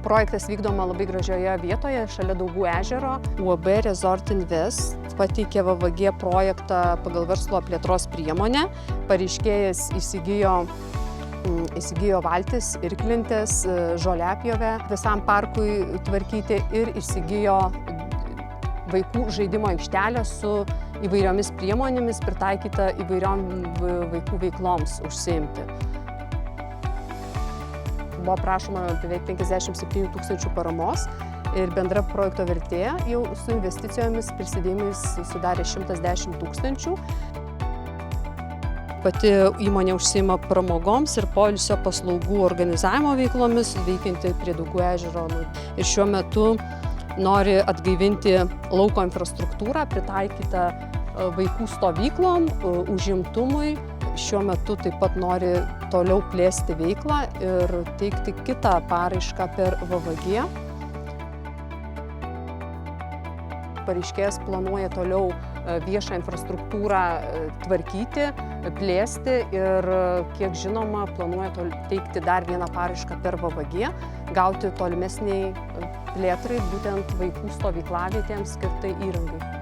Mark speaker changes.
Speaker 1: Projektas vykdoma labai gražioje vietoje, šalia Daugų ežero. UAB Resort Invest pateikė VVG projektą pagal verslo plėtros priemonę. Pareiškėjas įsigijo valtis, irklentes, žoliapjovę visam parkui tvarkyti ir įsigijo vaikų žaidimo aikštelę su įvairiomis priemonėmis pritaikyta įvairiom vaikų veikloms užsiimti. Buvo prašoma beveik 57 000 paramos ir bendra projekto vertė jau su investicijomis prisidėjimais sudarė 110 000. Pati įmonė užsiima pramogoms ir poilsio paslaugų organizavimo veiklomis, veikianti prie Daugų ežero. Ir šiuo metu nori atgaivinti lauko infrastruktūrą, pritaikytą vaikų stovyklom, užimtumui. Šiuo metu taip pat nori toliau plėsti veiklą ir teikti kitą paraišką per VVG. Pareiškėjas planuoja toliau viešą infrastruktūrą tvarkyti, plėsti ir, kiek žinoma, planuoja teikti dar vieną paraišką per VVG, gauti tolimesniai plėtrai, būtent vaikų stovyklavietėms skirtai įrangai.